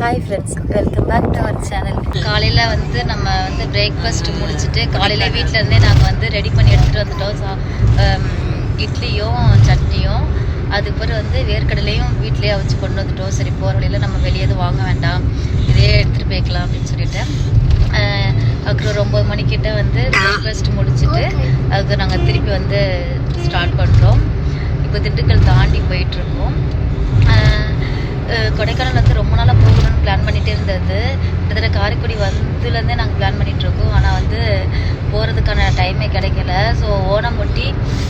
Hi friends, welcome back to our channel. காலையில் வந்து நம்ம வந்து பிரேக்ஃபாஸ்ட் முடிச்சுட்டு காலையில் வீட்டிலேருந்தே நாங்கள் வந்து ரெடி பண்ணி எடுத்துகிட்டு வந்துட்டோம். இட்லியும் சட்னியும், அதுக்கப்புறம் வந்து வேர்க்கடலையும் வீட்டிலேயே வச்சு கொண்டு வந்துட்டோம். சரி, போகிற வழியில் நம்ம வெளியே எதுவும் வாங்க வேண்டாம், இதே எடுத்துகிட்டு போய்க்கலாம் அப்படின்னு சொல்லிட்டு அப்புறம் 9 மணிக்கிட்ட வந்து பிரேக்ஃபாஸ்ட் முடிச்சுட்டு அதுக்கு நாங்கள் திருப்பி வந்து ஸ்டார்ட் பண்ணுறோம். இப்போ திண்டுக்கல் தாண்டி போயிட்டுருக்கோம். கொடைக்கானல் வந்து ரொம்ப நாளாக போகணும்னு பிளான் பண்ணிகிட்டே இருந்தது. கிட்டத்தட்ட காரைக்குடி வந்துலேருந்தே நாங்கள் பிளான் பண்ணிகிட்ருக்கோம். ஆனால் வந்து போகிறதுக்கான டைமே கிடைக்கல. ஸோ ஓணம் ஒட்டி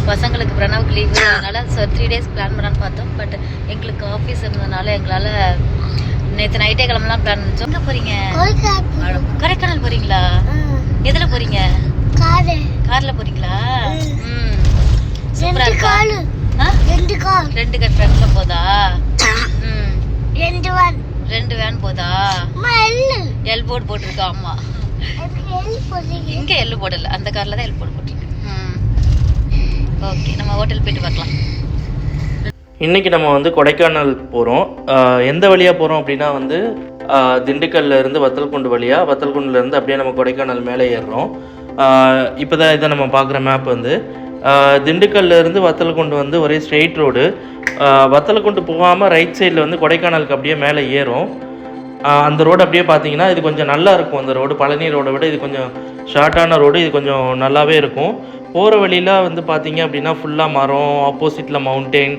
பசங்களுக்கு பிரணவுக்கு லீவு, அதனால் 3 days பிளான் பண்ணலான்னு பார்த்தோம். பட் எங்களுக்கு ஆஃபீஸ் இருந்ததுனால எங்களால் நேற்று நைட்டே கிளம்பலாம் பிளான் பண்ணிச்சோம். எங்கே போகிறீங்க? கொடைக்கானல் போகிறீங்களா? எதில் போகிறீங்க? காரில் போகிறீங்களா? சூப்பராக இருக்கா? 2 கார் ஃப்ரண்ட்ல போதா? 2 வேன் போதா? எல் போர்டு போட்டிருக்கா. ஆமா, இங்க எல் போடல, அந்த கார்ல தான் எல் போர்டு போட்டிருக்கு. ஓகே, நம்ம ஹோட்டல் போயிட்டு பார்க்கலாம். இன்றைக்கி நம்ம வந்து கொடைக்கானல் போகிறோம். எந்த வழியாக போகிறோம் அப்படின்னா வந்து திண்டுக்கல்ல இருந்து வத்தல்குண்டு வழியாக, வத்தல்குண்டுலேருந்து அப்படியே நம்ம கொடைக்கானல் மேலே ஏறுறோம். இப்போ தான் இதை நம்ம பார்க்குற மேப் வந்து திண்டுக்கல்ல இருந்து வத்தல்குண்டு வந்து ஒரே ஸ்ட்ரெயிட் ரோடு. வத்தல்குண்டு போகாமல் ரைட் சைடில் வந்து கொடைக்கானலுக்கு அப்படியே மேலே ஏறும். அந்த ரோடு அப்படியே பார்த்தீங்கன்னா இது கொஞ்சம் நல்லா இருக்கும். அந்த ரோடு பழனி ரோடை விட இது கொஞ்சம் ஷார்ட்டான ரோடு, இது கொஞ்சம் நல்லாவே இருக்கும். போகிற வழியில் வந்து பார்த்திங்க அப்படின்னா ஃபுல்லாக மரம், ஆப்போசிட்டில் மவுண்டெயின்,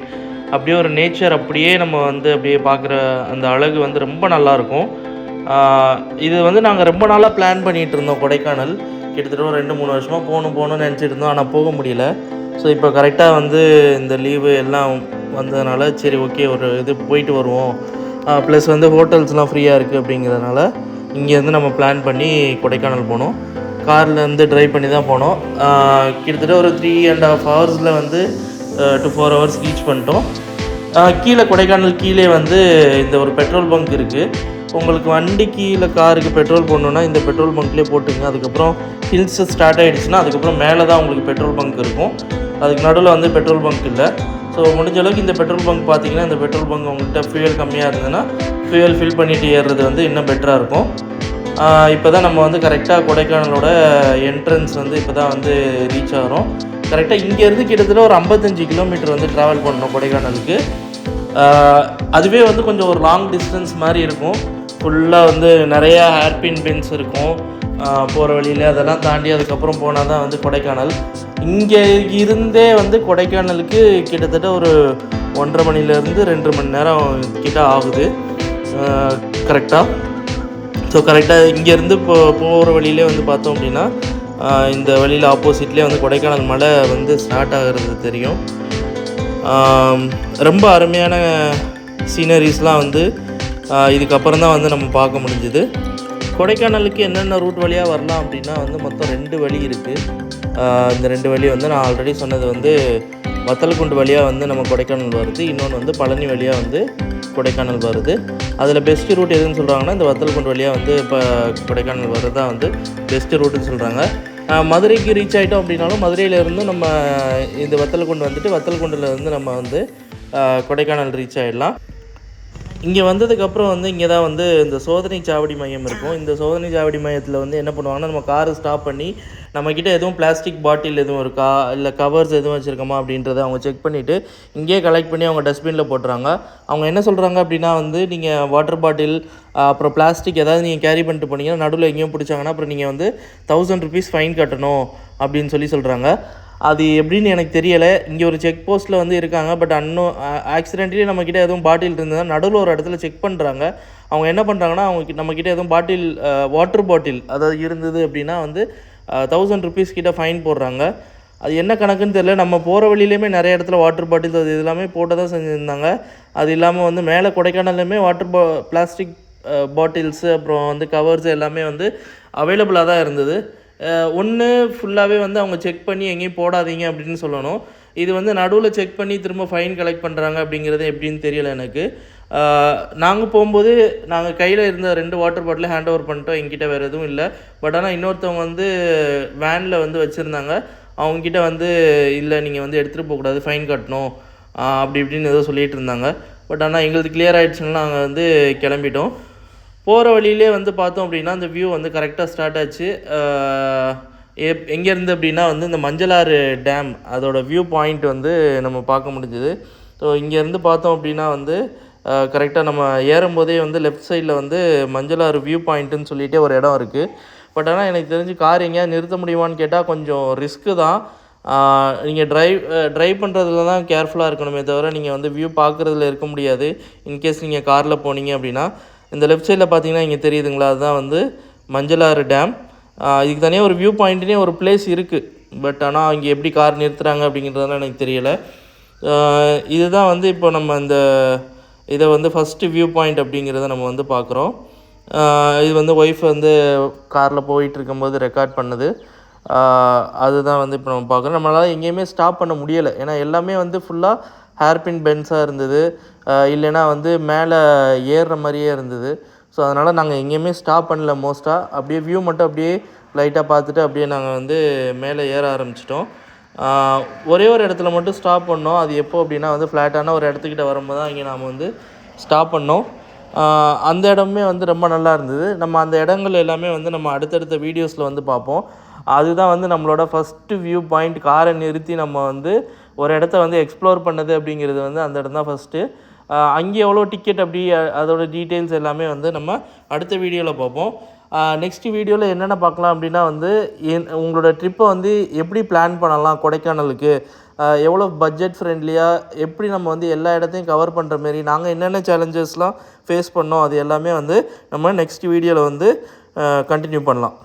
அப்படியே ஒரு நேச்சர் அப்படியே நம்ம வந்து அப்படியே பார்க்குற அந்த அழகு வந்து ரொம்ப நல்லாயிருக்கும். இது வந்து நாங்கள் ரொம்ப நாளாக பிளான் பண்ணிகிட்டு இருந்தோம். கொடைக்கானல் கிட்டத்தட்ட ஒரு 2-3 வருஷமாக போகணும்னு நினச்சிட்டு இருந்தோம். ஆனால் போக முடியல. ஸோ இப்போ கரெக்டாக வந்து இந்த லீவு எல்லாம் வந்ததுனால சரி ஓகே ஒரு இது போயிட்டு வருவோம். ப்ளஸ் வந்து ஹோட்டல்ஸ்லாம் ஃப்ரீயாக இருக்குது அப்படிங்கிறதுனால இங்கேருந்து நம்ம பிளான் பண்ணி கொடைக்கானல் போனோம். கார்லேருந்து ட்ரைவ் பண்ணி தான் போனோம். கிட்டத்தட்ட ஒரு 3.5 hours வந்து to 4 hours ரீச் பண்ணிட்டோம். கீழே கொடைக்கானல் கீழே வந்து இந்த ஒரு பெட்ரோல் பங்க் இருக்குது. உங்களுக்கு வண்டிக்கு இல்லை காருக்கு பெட்ரோல் போடணுன்னா இந்த பெட்ரோல் பங்க்லேயே போட்டுங்க. அதுக்கப்புறம் ஹில்ஸ் ஸ்டார்ட் ஆகிடுச்சுன்னா அதுக்கப்புறம் மேலே தான் உங்களுக்கு பெட்ரோல் பங்க் இருக்கும். அதுக்கு நடுவில் வந்து பெட்ரோல் பங்க் இல்லை. ஸோ முடிஞ்ச அளவுக்கு இந்த பெட்ரோல் பங்க் பார்த்தீங்கன்னா, இந்த பெட்ரோல் பங்க் உங்கள்கிட்ட ஃபியூயல் கம்மியாக இருந்ததுன்னா ஃபியூயல் ஃபில் பண்ணிவிட்டு ஏறுறது வந்து இன்னும் பெட்டராக இருக்கும். இப்போ தான் நம்ம வந்து கரெக்டாக கொடைக்கானலோட என்ட்ரன்ஸ் வந்து இப்போ தான் வந்து ரீச் ஆகிறோம். கரெக்டாக இங்கேருந்து கிட்டத்தட்ட ஒரு 55 கிலோமீட்டர் வந்து ட்ராவல் பண்ணணும் கொடைக்கானலுக்கு. அதுவே வந்து கொஞ்சம் ஒரு லாங் டிஸ்டன்ஸ் மாதிரி இருக்கும். ஃபுல்லாக வந்து நிறையா ஹேர்பின் பென்ஸ் இருக்கும் போகிற வழியில். அதெல்லாம் தாண்டி அதுக்கப்புறம் போனால் தான் வந்து கொடைக்கானல். இங்கே இருந்தே வந்து கொடைக்கானலுக்கு கிட்டத்தட்ட ஒரு 1.5 மணிலேருந்து 2 மணி நேரம் கிட்ட ஆகுது கரெக்டாக. ஸோ கரெக்டாக இங்கேருந்து போகிற வழியிலே வந்து பார்த்தோம் அப்படின்னா இந்த வழியில் ஆப்போசிட்லேயே வந்து கொடைக்கானல் மலை வந்து ஸ்டார்ட் ஆகிறது தெரியும். ரொம்ப அருமையான சீனரிஸ்லாம் வந்து இதுக்கப்புறம் தான் வந்து நம்ம பார்க்க முடிஞ்சுது. கொடைக்கானலுக்கு என்னென்ன ரூட் வழியாக வரலாம் அப்படின்னா வந்து மொத்தம் 2 வழி இருக்குது. இந்த 2 வழி வந்து நான் ஆல்ரெடி சொன்னது வந்து வத்தல்குண்டு வழியாக வந்து நம்ம கொடைக்கானல் வருது, இன்னொன்று வந்து பழனி வழியாக வந்து கொடைக்கானல் வருது. அதில் பெஸ்ட்டு ரூட் எதுன்னு சொல்கிறாங்கன்னா இந்த வத்தல்குண்டு வழியாக வந்து இப்போ கொடைக்கானல் வர்றது தான் வந்து பெஸ்ட்டு ரூட்டுன்னு சொல்கிறாங்க. மதுரைக்கு ரீச் ஆகிட்டோம் அப்படின்னாலும் மதுரையிலேருந்து நம்ம இந்த வத்தல்குண்டு வந்துட்டு வத்தல்குண்டுலேருந்து நம்ம வந்து கொடைக்கானல் ரீச் ஆகிடலாம். இங்கே வந்ததுக்கப்புறம் வந்து இங்கே தான் வந்து இந்த சோதனை சாவடி மையம் இருக்கும். இந்த சோதனை சாவடி மையத்தில் வந்து என்ன பண்ணுவாங்கன்னா, நம்ம காரை ஸ்டாப் பண்ணி நம்மக்கிட்ட எதுவும் பிளாஸ்டிக் பாட்டில் எதுவும் இருக்கா இல்லை கவர்ஸ் எதுவும் வச்சுருக்கோமா அப்படின்றத அவங்க செக் பண்ணிவிட்டு இங்கேயே கலெக்ட் பண்ணி அவங்க டஸ்ட்பினில் போட்டுறாங்க. அவங்க என்ன சொல்கிறாங்க அப்படின்னா வந்து நீங்கள் வாட்டர் பாட்டில் அப்புறம் பிளாஸ்டிக் ஏதாவது நீங்கள் கேரி பண்ணிட்டு போனீங்கன்னா நடுவில் எங்கேயும் பிடிச்சாங்கன்னா அப்புறம் நீங்கள் வந்து 1000 rupees ஃபைன் கட்டணும் அப்படின்னு சொல்கிறாங்க. அது எப்படின்னு எனக்கு தெரியலை. இங்கே ஒரு செக் போஸ்ட்டில் வந்து இருக்காங்க. பட் ஆக்சிடென்ட்லி நம்மக்கிட்ட எதுவும் பாட்டில் இருந்ததுன்னா நடுவில் ஒரு இடத்துல செக் பண்ணுறாங்க. அவங்க என்ன பண்ணுறாங்கன்னா, அவங்க நம்மக்கிட்ட எதுவும் பாட்டில் வாட்டர் பாட்டில் அதாவது இருந்தது அப்படின்னா வந்து 1000 rupees கிட்ட ஃபைன் போடுறாங்க. அது என்ன கணக்குன்னு தெரியல. நம்ம போகிற வழியிலையுமே நிறைய இடத்துல வாட்டர் பாட்டில் அது எல்லாமே போட்டு தான் செஞ்சுருந்தாங்க. அது இல்லாமல் வந்து மேலே கொடைக்கானல்லையுமே பிளாஸ்டிக் பாட்டில்ஸு அப்புறம் வந்து கவர்ஸு எல்லாமே வந்து அவைலபிளாக தான் இருந்தது. ஒன்று ஃபுல்லாகவே வந்து அவங்க செக் பண்ணி எங்கேயும் போடாதீங்க அப்படின்னு சொல்லணும். இது வந்து நடுவில் செக் பண்ணி திரும்ப ஃபைன் கலெக்ட் பண்ணுறாங்க அப்படிங்கிறது எப்படின்னு தெரியலை எனக்கு. நாங்கள் போகும்போது நாங்கள் கையில் இருந்த 2 வாட்டர் பாட்டிலை ஹேண்ட் ஓவர் பண்ணிட்டோம். எங்கிட்ட வேறு எதுவும் இல்லை. பட் ஆனால் இன்னொருத்தவங்க வந்து வேனில் வந்து வச்சுருந்தாங்க. அவங்கக்கிட்ட வந்து இல்லை நீங்கள் வந்து எடுத்துகிட்டு போகக்கூடாது, ஃபைன் கட்டணும் அப்படி இப்படின்னு ஏதோ சொல்லிகிட்டு இருந்தாங்க. பட் ஆனால் எங்களுக்கு கிளியர் ஆகிடுச்சுன்னா நாங்கள் வந்து கிளம்பிட்டோம். போகிற வழியிலே வந்து பார்த்தோம் அப்படின்னா அந்த வியூ வந்து கரெக்டாக ஸ்டார்ட் ஆச்சு. எங்கேருந்து அப்படின்னா வந்து இந்த மஞ்சளாறு டேம் அதோட வியூ பாயிண்ட் வந்து நம்ம பார்க்க முடிஞ்சுது. ஸோ இங்கேருந்து பார்த்தோம் அப்படின்னா வந்து கரெக்டாக நம்ம ஏறும்போதே வந்து லெஃப்ட் சைடில் வந்து மஞ்சளாறு வியூ பாயிண்ட்டுன்னு சொல்லிகிட்டே ஒரு இடம் இருக்குது. பட் ஆனால் எனக்கு தெரிஞ்சு கார் எங்கேயா நிறுத்த முடியுமான்னு கேட்டால் கொஞ்சம் ரிஸ்க்கு தான். நீங்கள் ட்ரைவ் பண்ணுறதுல தான் கேர்ஃபுல்லாக இருக்கணுமே தவிர நீங்கள் வந்து வியூ பார்க்குறதுல இருக்க முடியாது. இன்கேஸ் நீங்கள் காரில் போனீங்க அப்படின்னா இந்த லெஃப்ட் சைடில் பார்த்தீங்கன்னா இங்கே தெரியுதுங்களா, அதுதான் வந்து மஞ்சளாறு டேம். இதுக்கு தனியாக ஒரு வியூ பாயிண்ட்னே ஒரு பிளேஸ் இருக்குது. பட் ஆனால் இங்கே எப்படி கார் நிறுத்துகிறாங்க அப்படிங்கிறதெல்லாம் எனக்கு தெரியலை. இதுதான் வந்து இப்போ நம்ம இதை வந்து ஃபஸ்ட்டு வியூ பாயிண்ட் அப்படிங்கிறத நம்ம வந்து பார்க்குறோம். இது வந்து ஒய்ஃப் வந்து காரில் போயிட்டுருக்கும்போது ரெக்கார்ட் பண்ணுது. அதுதான் வந்து இப்போ நம்ம பார்க்குறோம். நம்மளால் எங்கேயுமே ஸ்டாப் பண்ண முடியலை. ஏன்னா எல்லாமே வந்து ஃபுல்லாக ஹேர்பின் பென்ஸாக இருந்தது, இல்லைனா வந்து மேலே ஏறுற மாதிரியே இருந்தது. ஸோ அதனால் நாங்கள் எங்கேயுமே ஸ்டாப் பண்ணல மோஸ்ட்டாக. அப்படியே வியூ மட்டும் அப்படியே லைட்டாக பார்த்துட்டு அப்படியே நாங்கள் வந்து மேலே ஏற ஆரம்பிச்சிட்டோம். ஒரே ஒரு இடத்துல மட்டும் ஸ்டாப் பண்ணோம். அது எப்போ அப்படின்னா வந்து ஃப்ளாட்டான ஒரு இடத்துக்கிட்ட வரும்போது தான் இங்கே நாம் வந்து ஸ்டாப் பண்ணோம். அந்த இடமே வந்து ரொம்ப நல்லா இருந்தது. நம்ம அந்த இடங்கள் எல்லாமே வந்து நம்ம அடுத்தடுத்த வீடியோஸில் வந்து பார்ப்போம். அதுதான் வந்து நம்மளோட ஃபஸ்ட்டு வியூ பாயிண்ட். காரை நிறுத்தி நம்ம வந்து ஒரு இடத்த வந்து எக்ஸ்ப்ளோர் பண்ணது அப்படிங்கிறது வந்து அந்த இடம் தான் ஃபஸ்ட்டு. அங்கே எவ்வளோ டிக்கெட் அப்படி அதோட டீட்டெயில்ஸ் எல்லாமே வந்து நம்ம அடுத்த வீடியோவில் பார்ப்போம். நெக்ஸ்ட் வீடியோவில் என்னென்ன பார்க்கலாம் அப்படின்னா வந்து உங்களோட ட்ரிப்பை வந்து எப்படி பிளான் பண்ணலாம் கொடைக்கானலுக்கு, எவ்வளோ பட்ஜெட் ஃப்ரெண்ட்லியாக எப்படி நம்ம வந்து எல்லா இடத்தையும் கவர் பண்ணுற மாரி நாங்கள் என்னென்ன சேலஞ்சஸ்லாம் ஃபேஸ் பண்ணோம் அது எல்லாமே வந்து நம்ம நெக்ஸ்ட் வீடியோவில் வந்து கண்டினியூ பண்ணலாம்.